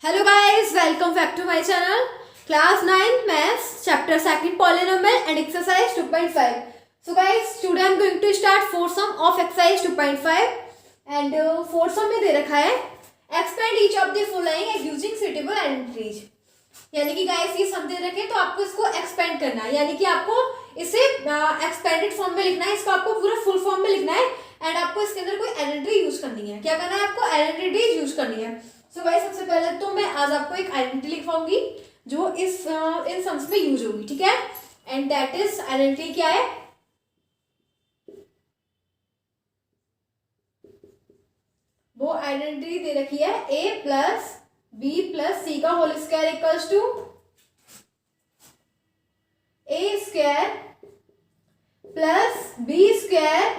Hello guys, welcome back to my channel. Class 9 Maths, Chapter 2 Polynomial and Exercise 2.5. So guys, today I am going to start fourth sum of exercise 2.5 and fourth sum में दे रखा है expand each of the following using suitable identities. यानी कि guys ये सम दे रखे तो आपको इसको एक्सपेंड करना है, यानी कि आपको इसे एक्सपेंडेड फॉर्म में लिखना है, इसको आपको पूरा फुल फॉर्म में लिखना है एंड आपको इसके अंदर कोई आइडेंटिटी यूज करनी है. क्या करना है आपको? आइडेंटिटी यूज करनी है. सो गाइस सबसे पहले तो मैं आज आपको एक आइडेंटिटी लिखवाऊंगी जो इन सम्स में यूज होगी, ठीक है. एंड दैट इज आइडेंटिटी क्या है? वो आइडेंटिटी दे रखी है a plus b plus c का whole square equals to a square plus b square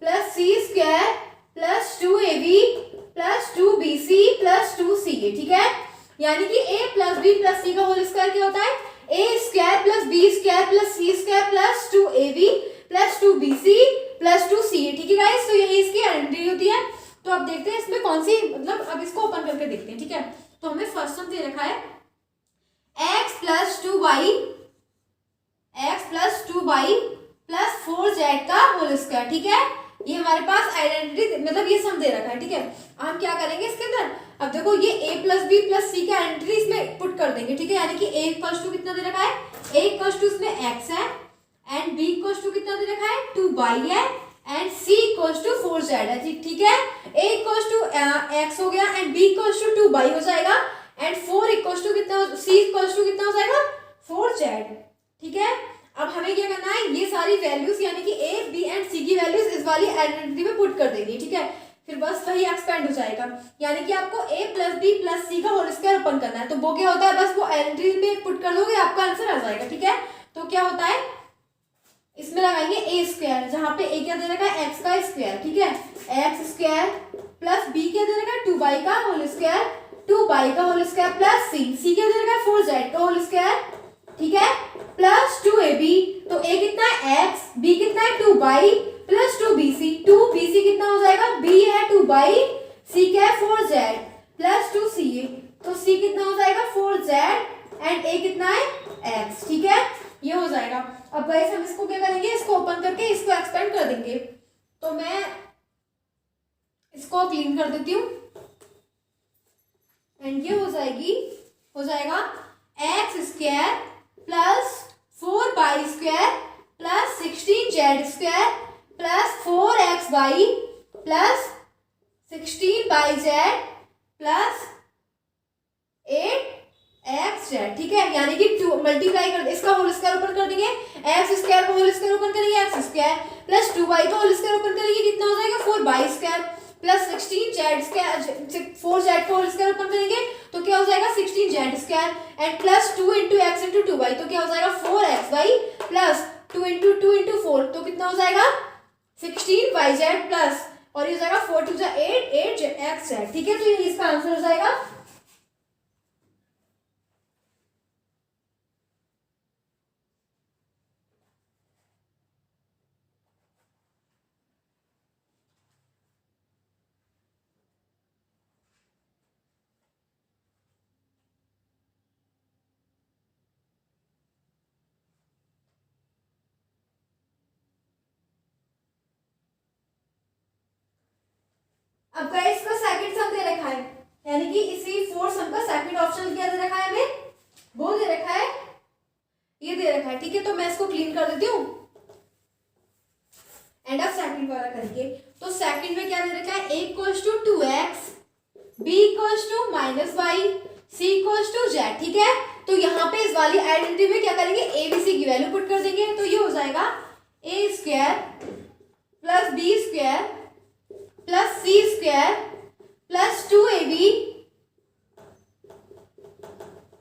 plus c square plus 2ab plus 2bc plus 2ca, ठीक है. यानी कि a plus b plus c का होल स्क्वायर क्या होता है? a square plus b square plus c square plus 2ab plus 2bc plus 2ca, ठीक है गाइस. तो यही इसकी आइडेंटिटी होती है. तो अब देखते हैं इसमें कौन सी, मतलब अब इसको ओपन करके देखते हैं, ठीक है. तो हमें फर्स्ट सम दे रखा है x plus 2y plus 4z का होल स्क्वायर, ठीक है. ये हमारे पास आइडेंटिटी, मतलब ये सम दे रखा है, ठीक है. हम क्या करेंगे इसके अंदर? अब देखो ये a प्लस बी प्लस सी की आइडेंटिटी इसमें पुट कर देंगे, ठीक है. यानी कि a इक्वल्स टू कितना दे रखा है? a इक्वल्स टू इसमें x है एंड b इक्वल्स टू कितना दे रखा है? 2y है and c equals to 4z है, ठीक है. a इक्वल्स टू x हो गया and b equals to 2y हो जाएगा एंड 4 इक्वल्स टू कितना, c इक्वल्स टू कितना हो जाएगा? 4z, ठीक है. अब हमें क्या करना है? ये सारी वैल्यूज यानी कि a b एंड c की वैल्यूज इस वाली आइडेंटिटी में पुट कर देंगे, ठीक है. फिर बस वही एक्सपेंड हो जाएगा. यानी कि आपको a plus b plus c का होल स्क्वायर ओपन करना है. तो वो क्या होता है? बस वो आइडेंटिटी में पुट कर दोगे, आपका आंसर आ जाएगा, ठीक है. तो क्या होता है? इसमें लगाएंगे a स्क्वायर, जहां पे a क्या दे रखा है? x का स्क्वायर, ठीक है. x स्क्वायर प्लस b क्या दे रखा है? 2y का होल स्क्वायर, 2y का होल स्क्वायर प्लस c क्या दे रखा है? 4z का होल स्क्वायर, ठीक है, प्लस 2ab. तो a कितना है? x, b कितना है? 2y प्लस 2bc, 2bc कितना हो जाएगा? b है 2y, c क्या है? 4z plus 2ca. तो c कितना हो जाएगा? 4z एंड a कितना है? x, ठीक है. ये हो जाएगा. अब गाइस हम इसको क्या करेंगे? इसको ओपन करके इसको एक्सपेंड कर देंगे. तो मैं इसको क्लीन कर देती हूँ एंड ये हो जाएगा x square plus 4y square plus 16z square plus 4xy plus 16yz plus 8xz, ठीक है. यानी कि 2 मल्टीप्लाई कर, इसका होल स्क्वायर ओपन कर देंगे, x स्क्वायर का होल स्क्वायर ओपन करेंगे, x स्क्वायर प्लस 2y का होल स्क्वायर ओपन करेंगे, कितना हो जाएगा? 4y square plus 16z square, 4z का होल स्क्वायर ओपन करेंगे तो क्या हो जाएगा? 16z square and plus 2 into x into 2y, तो क्या हो जाएगा? 4xy प्लस 2 इंटू 2 इंटू 4, तो कितना हो जाएगा? 16yz प्लस, और ये हो जाएगा 4 टू 8xz, ठीक है. तो ये इसका आंसर हो जाएगा. अब गाइस इसका सेकंड सम दे रखा है, यानी कि इसी फोर्थ सम का सेकंड ऑप्शन क्या दे रखा है हमें? वो दे रखा है, ये दे रखा है, ठीक है. तो मैं इसको क्लीन कर देती हूँ एंड अब सेकंड वाला करेंगे. तो सेकंड में क्या दे रखा है? a equals to 2x, b equals to -y, c equals to z, ठीक है. तो यहाँ पे इस वाली आइडेंटिटी में क्या करेंगे? a b c की वैल्यू पुट कर देंगे. तो ये हो जाएगा a square plus b square plus c square plus 2ab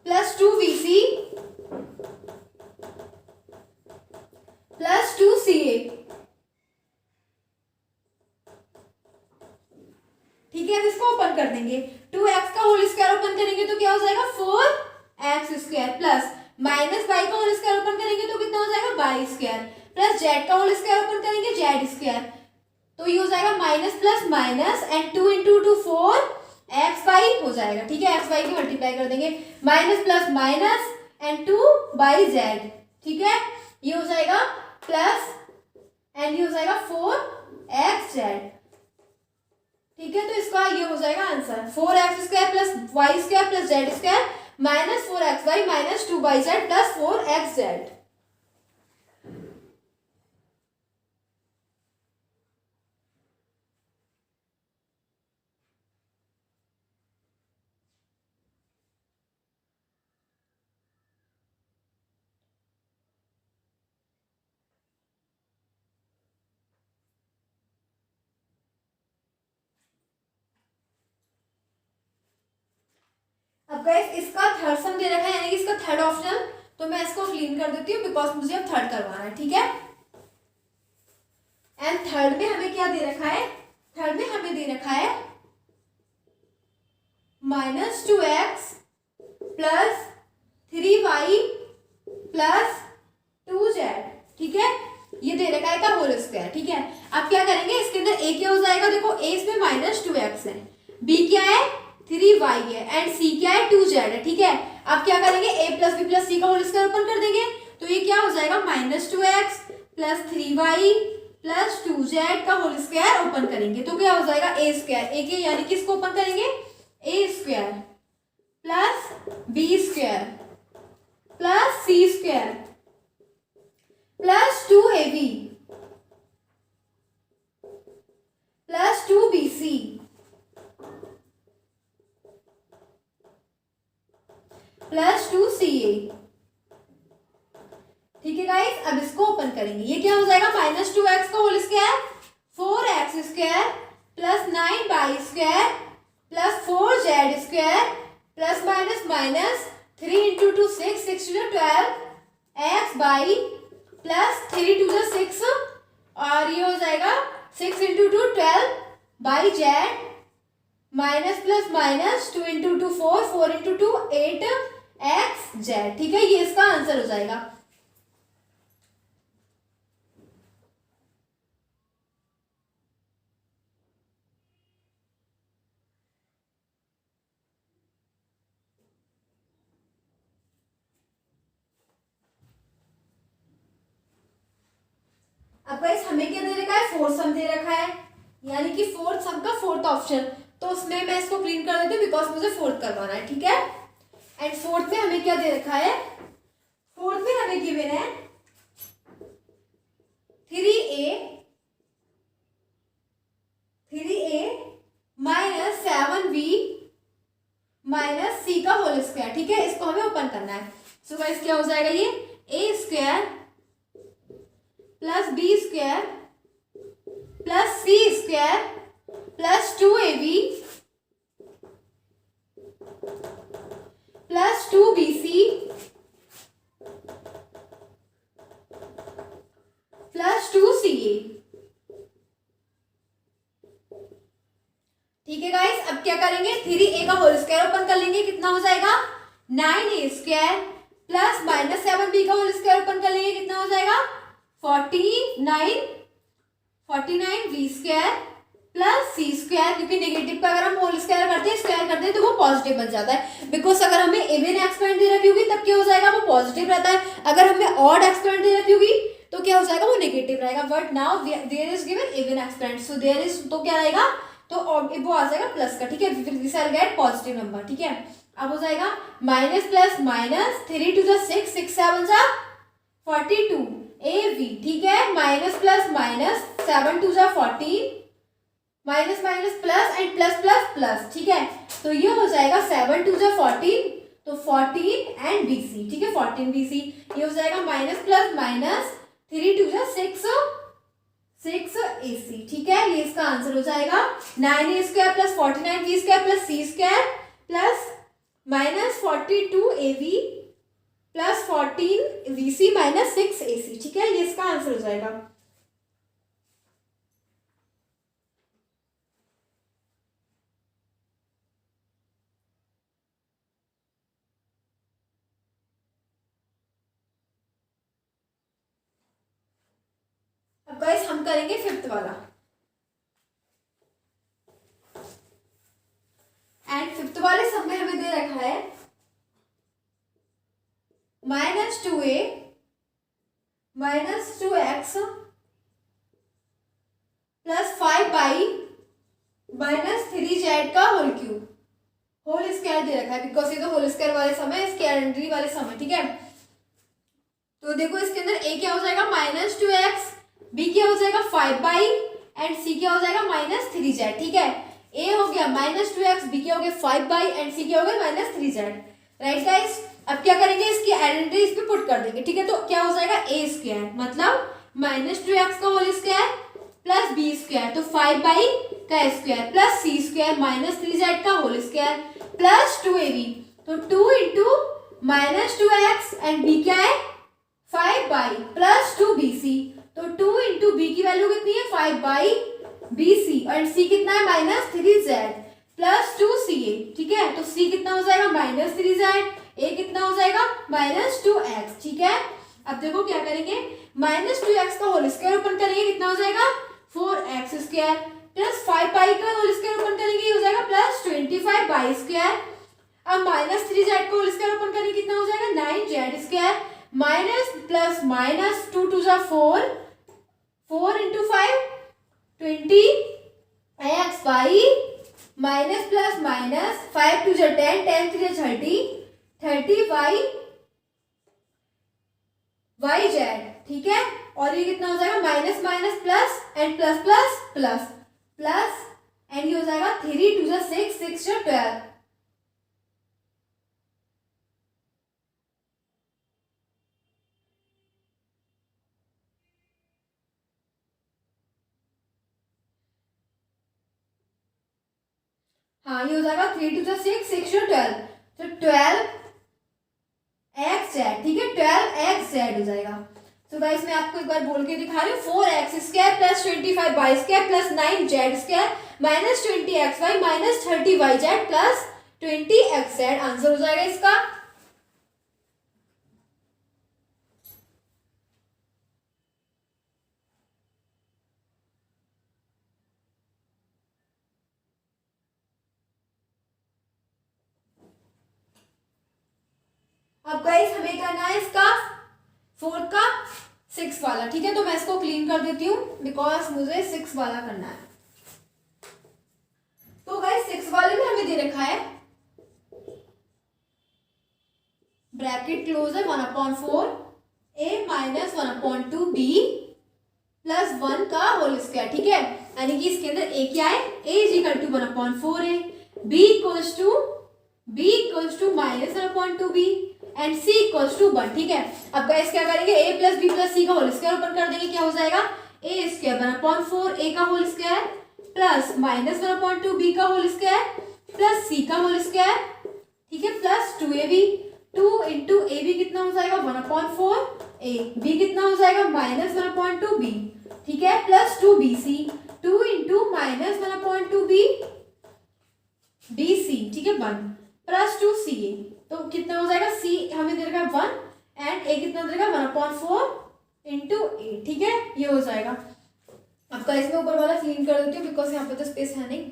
plus 2bc plus 2ca, ठीक है. अब इसको ओपन कर देंगे. 2x का होल स्क्वायर ओपन करेंगे तो क्या हो जाएगा? 4x square plus minus y का होल स्क्वायर ओपन करेंगे तो कितना हो जाएगा? y स्क्वायर प्लस z का होल स्क्वायर ओपन करेंगे z स्क्वायर, तो ये हो जाएगा minus plus minus and 2 into 2 4 x y हो जाएगा, ठीक है, एक्स वाई की मल्टीप्लाई कर देंगे, minus plus minus and 2 by Z, ठीक है, ये हो जाएगा प्लस एंड ये हो जाएगा 4xz, ठीक है, तो इसका ये हो जाएगा answer 4x² plus y² plus z² minus 4xy minus 2yz plus 4xz। अब गाइस इसका थर्ड सम दे रखा है, यानी कि इसका थर्ड ऑप्शन, तो मैं इसको क्लीन कर देती हूँ बिकॉज मुझे अब थर्ड करवाना है, ठीक है। एंड थर्ड में हमें क्या दे रखा है, थर्ड में हमें दे रखा है minus 2x plus 3y plus 2z, ठीक है, ये दे रखा है का होल स्क्वायर, ठीक है। अब क्या करेंगे, इसके अंदर a क्या हो जाएगा, देखो a इसमें माइनस 2x है, b क्या है 3y है एंड c क्या है 2z है, ठीक है। अब क्या करेंगे, a plus b plus c का होल स्क्वायर ओपन कर देंगे, तो ये क्या हो जाएगा minus 2x plus 3y plus 2z का होल स्क्वायर ओपन करेंगे, तो क्या हो जाएगा a स्क्वायर, a के यानी कि इसको ओपन करेंगे a square plus b square plus c square plus 2ab plus 2bc plus 2ca, ठीक है गाइस। अब इसको ओपन करेंगे, ये क्या हो जाएगा माइनस 2x का whole square 4x square plus 9y square plus 4z square plus minus minus 3 into 2 6 6 two 12 x y plus 3 two 6 और ये हो जाएगा 6 into 2 12 y z minus plus minus 2 into 2 4 4 into 2 8 x z, ठीक है, ये इसका answer हो जाएगा। अब गाइस हमें क्या दे रखा है, फोर्थ सम दे रखा है, यानी कि फोर्थ सम का फोर्थ ऑप्शन, तो उसमें मैं इसको क्लीन कर देती हूँ बिकॉज मुझे फोर्थ करवाना है, ठीक है। एंड फोर्थ में हमें क्या दे रखा है, फोर्थ में हमें गिवन है 3a minus 7b minus c का होल स्क्वायर, ठीक है, इसको हमें ओपन करना है। सो गाइस क्या हो जाएगा, ये a square plus b square plus c square plus 2ab plus 2bc plus 2ca, ठीक है गाइस। अब क्या करेंगे, 3a का होल स्क्वायर ओपन कर लेंगे, कितना हो जाएगा 9a square plus minus 7b का होल स्क्वायर ओपन कर लेंगे, कितना हो जाएगा 49b square plus c square, क्योंकि नेगेटिव का अगर हम होल स्क्वायर करते हैं स्क्वायर करते हैं तो वो पॉजिटिव बन जाता है, बिकॉज अगर हमें इवन एक्सपोनेंट दे रखी होगी तब क्या हो जाएगा, वो पॉजिटिव रहता है, अगर हमें ऑड एक्सपोनेंट दे रखी होगी तो क्या हो जाएगा, वो नेगेटिव रहेगा। But now there is given even exponent, so there is, तो क्या रहेगा, तो वो आ जाएगा प्लस का, ठीक है, we shall get positive number, ठीक है। अब हो जाएगा माइनस प्लस माइनस 3 टू 6 6 7 जा 42 ab, ठीक है, minus plus minus 7 two 14 minus minus plus and plus plus plus, ठीक है, तो ये हो जाएगा 7 टू 14 तो 14 एंड bc, ठीक है, 14 bc, ये हो जाएगा minus plus minus 3 two 6 ac, ठीक है, ये इसका आंसर हो जाएगा 9a square plus 49b square plus c square plus minus 42ab plus 14bc minus 6ac, ठीक है, ये इसका आंसर हो जाएगा। अब गाइस हम करेंगे फिफ्थ वाला, बाई -3z का होल क्यूब, होल स्क्वायर दे रखा है बिकॉज ये तो होल स्क्वायर वाले सम है, इसके आइडेंटिटी वाले सम है, ठीक है। तो देखो इसके अंदर a क्या हो जाएगा -2x, b क्या हो जाएगा 5 एंड c क्या हो जाएगा -3z, ठीक है। a हो गया -2x, b क्या हो गया 5 एंड c क्या हो गया -3z, राइट गाइस। अब क्या करेंगे, इसकी आइडेंटिटी इस पे पुट कर देंगे, ठीक है। तो क्या हो जाएगा a स्क्वायर मतलब -2x का whole square plus b square, तो 5 का square plus c square -3z का होल स्क्वायर प्लस 2ab, तो 2 इंटू -2x एंड b क्या है 5 प्लस 2bc, तो 2 इंटू बी की वैल्यू कितनी है 5/bc और c कितना है -3z प्लस 2ca, ठीक है। तो c कितना हो जाएगा -3z, a कितना हो जाएगा -2x, ठीक है। अब देखो क्या करेंगे, -2x का होल स्क्वायर ओपन करेंगे, कितना हो जाएगा 4x स्क्वायर प्लस 5 का होल स्क्वायर ओपन करेंगे, ये हो जाएगा प्लस 25 स्क्वायर। अब -3z का होल स्क्वायर ओपन करेंगे, कितना हो जाएगा 9z square minus plus minus 2 2 जा 4, 4 into 5 20x by minus plus minus 5 2 जा 10, 10 3 जा 30 y z, ठीक है। और ये कितना हो जाएगा minus minus plus and plus plus plus plus and ये हो जाएगा 3 2 जा 6, 6 जा 12। हाँ ये हो जाएगा 3 2 जा 6, 6 जा 12, तो 12x z, ठीक है 12x z हो जाएगा। तो गाइस मैं आपको एक बार बोल के दिखा रही हूँ, 4x square plus 25y square plus 9z square minus 20xy minus 30yz plus 20xz answer हो जाएगा इसका। अब गाइस हमें करना है इसका 4 का 6 वाला, ठीक है। तो मैं इसको क्लीन कर देती हूँ बिकॉज मुझे 6 वाला करना है। तो गाइस 6 वाले में हमें दे रखा है ब्रैकेट क्लोज है 1/4 a माइनस 1/2 b प्लस 1 का होल स्क्वायर, ठीक है। यानी कि इसके अंदर a क्या है, a is equal to 1/4 a, b equals to minus 1/2 b and c equals to 1, ठीक है। अब गाइस क्या करेंगे, a plus b plus c का होल स्क्वायर ओपन कर देंगे, क्या हो जाएगा a स्क्वायर 1/4 a का whole square plus minus 1/2 b का होल स्क्वायर प्लस c का होल स्क्वायर, ठीक है, plus 2ab, 2 into A B कितना हो जाएगा 1/4 a, b कितना हो जाएगा माइनस 1/2 b, ठीक है, plus 2bc, 2 into minus 1/2 b bc, ठीक है 1 प्लस 2ca, तो कितना हो जाएगा c हमें दे रखा है 1 एंड a कितना दे रखा है 1/4 इंटू a, ठीक है, ये हो जाएगा। आपका इसमें ऊपर वाला क्लीन कर देती हूँ बिकॉज यहाँ पे तो स्पेस है नहीं।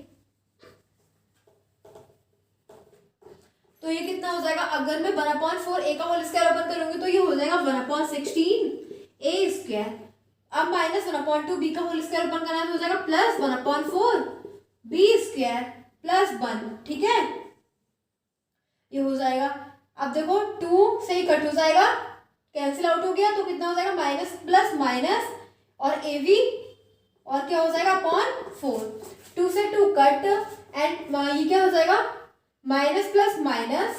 तो ये कितना हो जाएगा, अगर मैं 1/4 a का होल स्क्वायर ओपन करूंगी तो ये हो जाएगा 1/16 a स्क्वायर। अब माइनस 1/2 b का होल स्क्वायर ओपन करना तो हो जाएगा प्लस 1/4 b स्क्वायर प्लस 1, ठीक है, ये हो जाएगा। अब देखो 2 से ही कट हो जाएगा, कैंसिल आउट हो गया, तो कितना हो जाएगा माइनस प्लस माइनस और ab और क्या हो जाएगा अपॉन 4, 2 से 2 कट एंड ये क्या हो जाएगा minus plus minus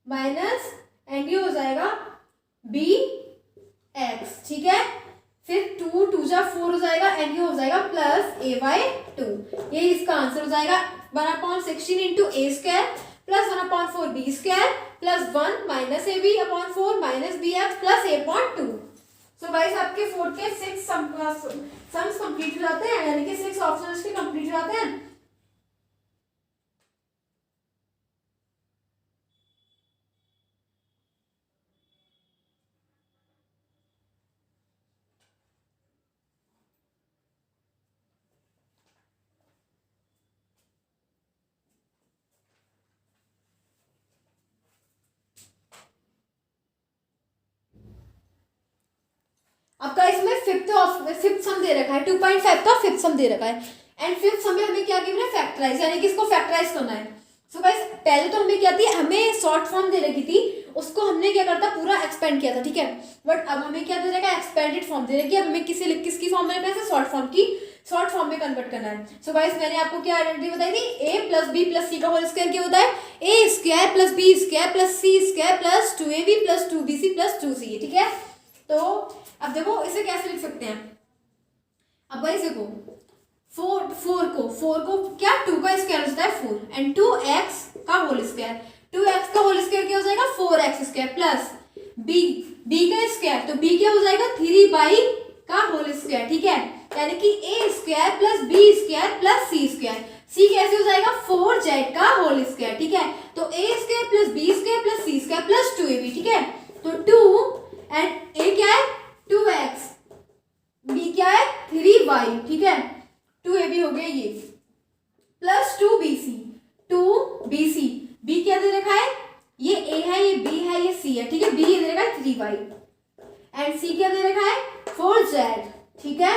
minus and ये हो जाएगा b x, ठीक है। फिर 2 2 जा 4 हो जाएगा एंड ये हो जाएगा प्लस a/2, ये इसका आंसर हो जाएगा 1/16 into a square plus 1/4 b square plus 1 minus ab/4 minus bx plus a/2। So guys आपके 4 के 6 सम्स कंप्लीट हो जाते हैं, यानी कि 6 ऑप्शंस के कंप्लीट हो जाते हैं। आपका इसमें फिफ्थ फिफ्थ सम दे रखा है, 2.5 का फिफ्थ सम दे रखा है। एंड फिफ्थ सम में हमें क्या गिवन है, फैक्टराइज, यानी कि इसको फैक्टराइज करना है। सो गाइस पहले तो हमें क्या थी, हमें शॉर्ट फॉर्म दे रखी थी, उसको हमने क्या करता पूरा एक्सपेंड किया था, ठीक है। बट अब हमें क्या दे रखा है, एक्सपेंडेड फॉर्म दे रखी है। अब हमें किसकी फॉर्म में रखना है, शॉर्ट फॉर्म में कन्वर्ट करना है। सो गाइस मैंने आपको क्या आइडेंटिटी बताई थी, a plus b plus c का होल स्क्वायर क्या होता है, a square plus b square plus c square plus 2ab plus 2bc plus 2ca, ठीक है। तो अब देखो इसे कैसे लिख सकते हैं, अब गाइस देखो फोर को क्या 2 का स्क्वायर होता है 4 एंड 2x का होल स्क्वायर, 2x का होल स्क्वायर क्या हो जाएगा 4x स्क्वायर प्लस b का स्क्वायर, तो b क्या हो जाएगा 3y का होल स्क्वायर, ठीक है। यानी कि a square plus b square plus c square, c कैसे हो जाएगा 4z का होल स्क्वायर, ठीक है। तो a square plus b square plus c square plus 2ab, ठीक है। तो 2 एंड a क्या है 2x, b क्या है 3y, ठीक है। 2ab हो गया ये प्लस 2bc, b क्या दे रखा है, ये a है, ये b है, ये c है, ठीक है। b ये दे रखा है 3y एंड c क्या दे रखा है 4z, ठीक है,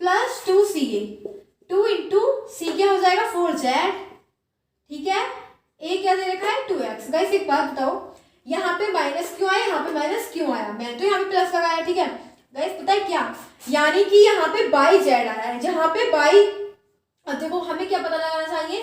प्लस 2ca, 2 इंटू c क्या हो जाएगा 4z, ठीक है। a क्या दे रखा है 2x। गाइस एक बात बताओ, यहाँ पे माइनस क्यों आया, यहाँ पे माइनस क्यों आया, मैंने तो यहाँ पे प्लस लगाया, ठीक है। गाइस पता है क्या, यानी कि यहाँ पे बाई जेड आया है, जहाँ पे बाई, अब देखो हमें क्या पता लगाना चाहिए,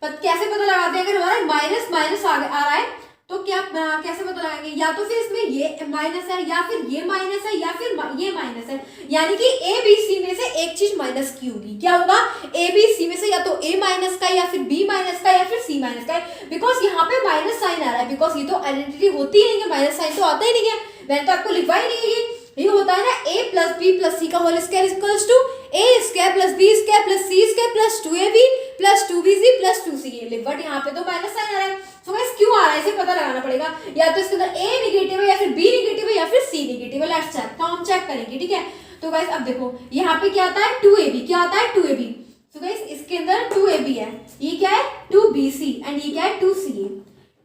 कैसे पता लगाते हैं, अगर हमारा माइनस माइनस आ रहा है तो क्या कैसे पता लगाएंगे, या तो फिर इसमें ये माइनस है, या फिर ये माइनस है, या फिर ये माइनस है, यानी कि ए बी सी में से एक चीज माइनस की होगी, क्या होगा ए बी सी में से या तो ए माइनस का, या फिर बी माइनस का, या फिर सी माइनस का, बिकॉज यहाँ पे माइनस साइन आ रहा है, बिकॉज ये तो आइडेंटिटी होती ही नहीं है, माइनस साइन तो आता ही नहीं है, मैंने तो आपको लिखवा ही नहीं है। ये होता है ना a plus b plus c का whole square equals to a square plus b square plus c square plus 2ab plus 2bc plus 2ca, but यहाँ पे तो माइनस साइन आ रहा है। सो गाइस क्यों आ रहा है इसे पता लगाना पड़ेगा, या तो इसके अंदर a नेगेटिव है, या फिर b नेगेटिव है, या फिर c नेगेटिव है। लेट्स चेक, तो हम चेक करेंगे, ठीक है। तो गाइस अब देखो यहाँ पे क्या आता है 2ab, क्या आता है 2ab। सो गाइस इसके अंदर 2ab है, ये क्या है 2bc एंड ये क्या है 2ca,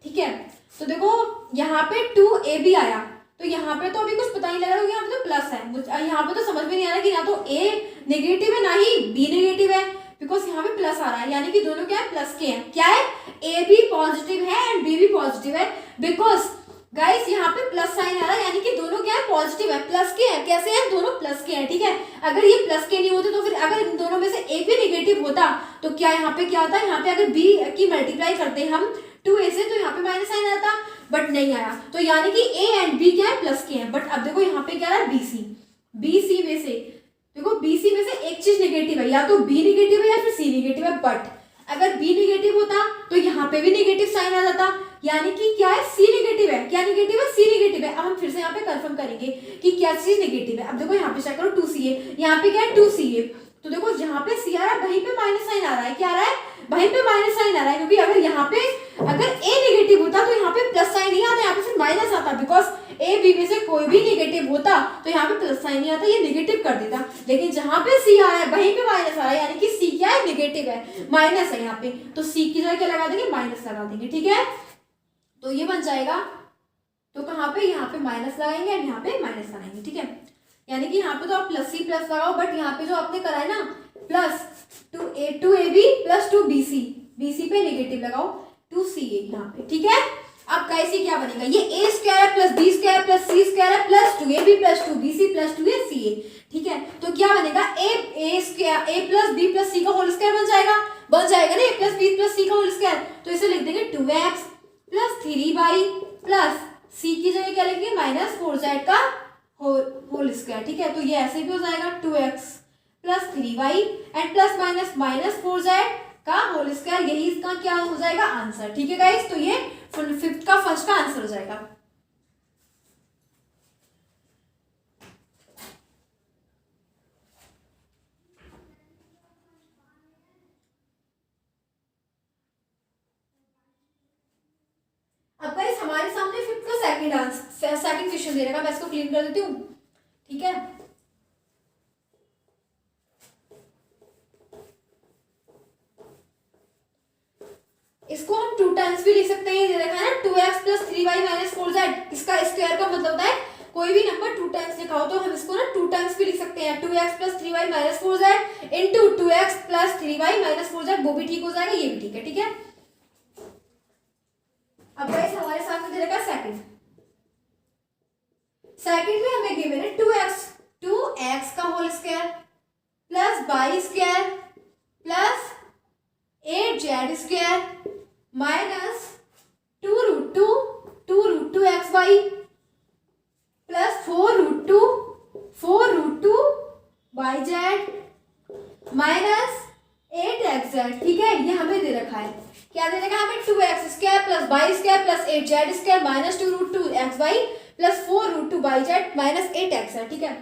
ठीक है। तो देखो यहाँ पे 2ab आया, तो यहाँ पे तो अभी कुछ पता नहीं लग रहा, यहाँ पे तो प्लस है, यहाँ पे तो समझ में नहीं आ रहा कि ना तो a नेगेटिव है ना ही b नेगेटिव है, बिकॉज यहाँ पे प्लस आ रहा है, यानी कि दोनों क्या है प्लस के हैं, क्या है a भी पॉजिटिव है एंड b भी पॉजिटिव है, बिकॉज गाइस यहाँ पे प्लस साइन आ रहा है, यानी कि दोनों क्या है पॉजिटिव है, प्लस के हैं, कैसे हैं दोनों प्लस के हैं, ठीक है। अगर ये प्लस के नहीं होते तो फिर अगर इन दोनों में से एक भी नेगेटिव होता तो क्या यहाँ पे क्या होता है, यहाँ पे अगर b की मल्टीप्लाई करते हैं हम 2a से, तो यहाँ पे माइनस साइन आता, बट नहीं आया, तो यानी कि a एंड b क्या है प्लस के हैं। बट अब देखो यहाँ पे क्या है bc में से देखो bc में से एक चीज नेगेटिव है, या तो b नेगेटिव है या फिर c नेगेटिव है, बट अगर b नेगेटिव होता तो यहाँ पे भी नेगेटिव साइन आ जाता, यानी कि क्या है c नेगेटिव है, क्या नेगेटिव है c नेगेटिव है। अब हम फिर से यहाँ पे कंफर्म करेंगे कि क्या चीज नेगेटिव है। अब देखो यहाँ पे चेक करो 2ca, यहाँ पे क्या है 2ca, तो देखो जहाँ पे c आ रहा है वहीं पे माइनस साइन आ रहा है, क्या आ रहा है वहीं पे माइनस साइन आ रहा है, क्योंकि अगर यहाँ पे अगर a नेगेटिव होता तो यहाँ पे प्लस साइन नहीं आता, यहाँ पे सिर्फ माइनस आता, बिकॉज a b में से कोई भी नेगेटिव होता तो यहाँ पे प्लस साइन नहीं आता, ये नेगेटिव कर देता, लेकिन जहाँ पे c आ रहा है वहीं पे माइनस आ रहा है, यानी कि c क्या है नेगेटिव है, माइनस है यहाँ पे, तो c की जगह क्या लगा देंगे माइनस लगा देंगे, ठीक है। तो ये बन जाएगा, तो कहाँ पे यहाँ पे माइनस लगाएंगे और यहाँ पे माइनस लगाएंगे, ठीक है। यानी कि यहाँ पे तो आप प्लस सी प्लस लगाओ, बट यहाँ पे जो आपने करा है ना प्लस 2ab प्लस 2bc पे नेगेटिव लगाओ 2ca यहाँ पे, ठीक है। अब कैसे क्या बनेगा, ये a square plus b square plus c square plus 2ab plus 2bc plus 2ca, ठीक है। तो क्या बनेगा a square a plus b plus c का होल स्क्वायर बन जाएगा ना, a plus b plus c का होल स्क्वायर, तो इसे लिख देंगे 2x plus 3y plus c की जगह क्या लिखेंगे माइनस 4z का होल स्क्वायर, ठीक है। तो ये ऐसे भी हो जाएगा 2x plus 3y and plus minus minus 4z का होल स्क्वायर, यही इसका क्या हो जाएगा आंसर, ठीक है गाइस। तो ये फिफ्थ का फर्स्ट का आंसर हो जाएगा। अब गाइस हमारे सामने फिफ्थ का सेकंड क्वेश्चन दे रखा, मैं इसको क्लीन कर देती हूँ, ठीक है। इसको हम 2 टाइम्स भी लिख सकते हैं, ये दे रखा है ना 2x plus 3y minus 4z, इसका स्क्वायर का मतलब होता है कोई भी नंबर 2 टाइम्स लिखा हो तो हम इसको ना 2 टाइम्स भी लिख सकते हैं, 2x plus 3y minus 4z into 2x plus 3y minus 4z, वो भी ठीक हो जाएगा, ये भी ठीक है। ठीक है, अब गाइस हमारे सामने दे रखा है सेकंड में हमें गिवन है 2x का whole square plus y square plus 8z square minus 2√2xy plus 4√2yz minus 8xz। ठीक है, ये हमें दे रखा है, क्या दे रखा है हमें, 2x square plus y square plus 8z square minus 2√2xy plus 4√2yz minus 8xz। ठीक है,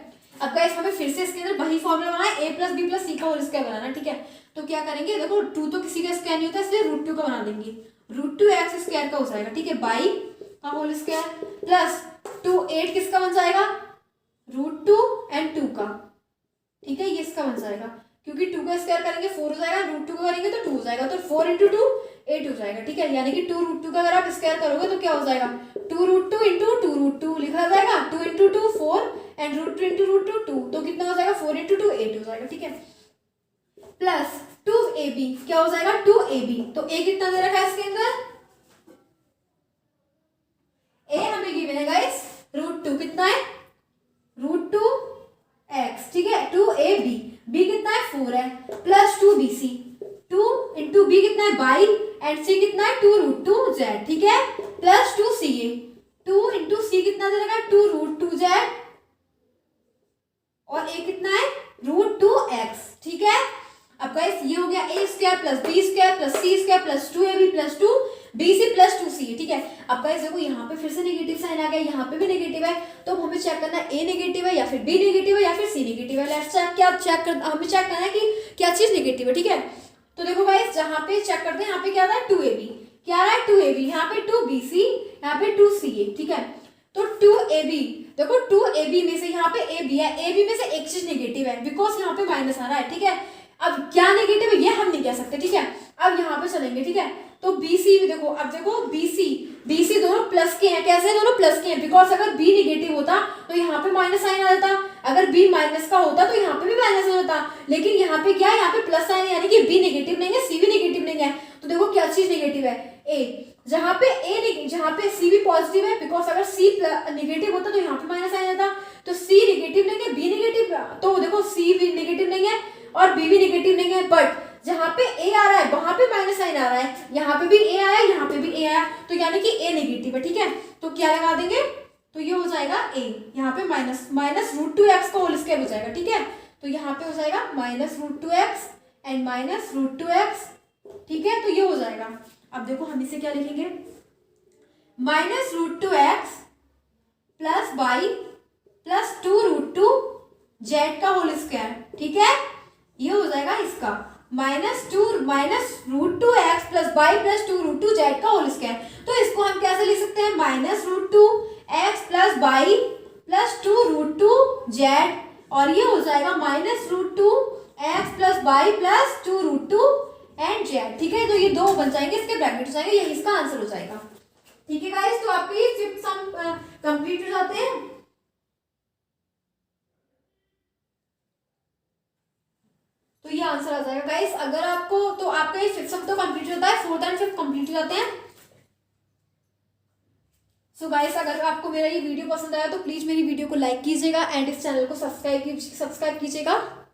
अब गाइस हमें फिर से इसके अंदर वही फॉर्मूला बनाना है, a plus b plus c का होल स्क्वायर बनाना। ठीक है, तो क्या करेंगे, देखो 2 तो किसी का स्क्वायर नहीं होता, इसलिए √2 का बना देंगे, √2x स्क्वायर का हो जाएगा। ठीक है, y का होल स्क्वायर प्लस 8 किसका बन जाएगा, √2 एंड 2 का। ठीक है, ये इसका बन जाएगा, क्योंकि 2 का स्क्वायर करेंगे 4 हो जाएगा, √2 का करेंगे तो 2 हो जाएगा, तो 4 इंटू 2 8 हो जाएगा। ठीक है, यानी कि 2√2 का अगर आप स्क्वायर करोगे तो क्या हो जाएगा, 2√2 इंटू 2√2 लिखा जाएगा, 2 इंटू 2 4 एंड √2 इंटू √2 2, तो कितना हो जाएगा, 4 इंटू 2 8 हो जाएगा। ठीक है, प्लस 2ab क्या हो जाएगा, 2ab, तो a कितना दे रखा है इसके अंदर, a हमें गिवन है गाइस √2, कितना है, √2x। ठीक है, 2ab, b कितना है 4 है, प्लस 2bc, 2 इंटू b कितना है 22 एंड c कितना है 2√2z। ठीक है, प्लस 2ca, 2 इंटू c कितना दे रखा है 2√2z और a कितना है √2x। ठीक है, अब गाइस ये हो गया a square plus b square plus c square plus 2ab plus 2bc plus 2c। ठीक है, अब गाइस देखो यहाँ पे फिर से नेगेटिव साइन आ गया, यहाँ पे भी नेगेटिव है, तो हमें चेक करना है a नेगेटिव है या फिर b नेगेटिव है या फिर c नेगेटिव है। लेट्स चेक, क्या चेक कर, हमें चेक करना है कि क्या चीज नेगेटिव है। ठीक है, तो देखो गाइस जहाँ पे चेक करते हैं, यहाँ पे क्या आ रहा है 2ab, क्या आ रहा है 2ab, यहाँ पे 2bc, यहाँ पे 2ca। ठीक है, तो 2ab, देखो 2ab में से यहाँ पे ab है, ab में से एक चीज नेगेटिव है, बिकॉज यहाँ पे माइनस आ रहा है। ठीक है, अब क्या नेगेटिव है ये हम नहीं कह सकते। ठीक है, अब यहाँ पे चलेंगे। ठीक है, तो BC में देखो, अब देखो BC दोनों प्लस के हैं, कैसे दोनों प्लस के हैं, बिकॉज अगर B नेगेटिव होता तो यहाँ पे माइनस साइन आ जाता, अगर B माइनस का होता तो यहाँ पे भी माइनस आ जाता, लेकिन यहाँ पे क्या है, यहाँ पे प्लस साइन है, यानी कि B नेगेटिव नहीं है, C भी नेगेटिव नहीं है। तो देखो क्या चीज नेगेटिव है, A, जहाँ पे C भी पॉजिटिव है, बिकॉज अगर C नेगेटिव होता तो यहाँ पे माइनस साइन आता, तो C नेगेटिव नहीं है, B नेगेटिव, तो देखो C भी नेगेटिव नहीं है और B भी नेगेटिव नहीं है, बट जहाँ पे A आ रहा है वहां पे माइनस साइन आ रहा है, यहाँ पे भी A आया, यहाँ पे भी A आया, तो यानी कि A नेगेटिव है। ठीक है, तो क्या लगा देंगे, तो ये हो जाएगा A, यहाँ पे माइनस √2x का होल स्क्वायर हो जाएगा। ठीक है, तो यहाँ पे हो जाएगा minus √2x and minus √2x। ठीक है, तो ये हो जाएगा, अब देखो हम इसे क्या लिखेंगे, minus √2x plus y plus 2√2z का होल स्क्वायर। ठीक है, ये हो जाएगा इसका -√2x plus y plus 2√2z का होल स्क्वायर। तो इसको हम कैसे लिख सकते हैं, -√2x plus y plus 2√2z, और ये हो जाएगा -√2x plus y plus 2√2 and z। ठीक है, तो ये दो बन जाएंगे, इसके ब्रैकेट हो जाएंगे, यही इसका आंसर हो जाएगा। ठीक है गाइस, तो आपके ये फिफ्थ सम कंप्लीट हो जाते हैं। तो ये आंसर आ जाएगा गाइस, अगर आपको, तो आपका ये फिफ्थ सम तो कंप्लीट होता है, फोर्थ एंड फिफ्थ कंप्लीट हो जाते हैं। सो गाइस, अगर आपको मेरा ये वीडियो पसंद आया तो प्लीज मेरी वीडियो को लाइक कीजिएगा एंड इस चैनल को सब्सक्राइब कीजिएगा।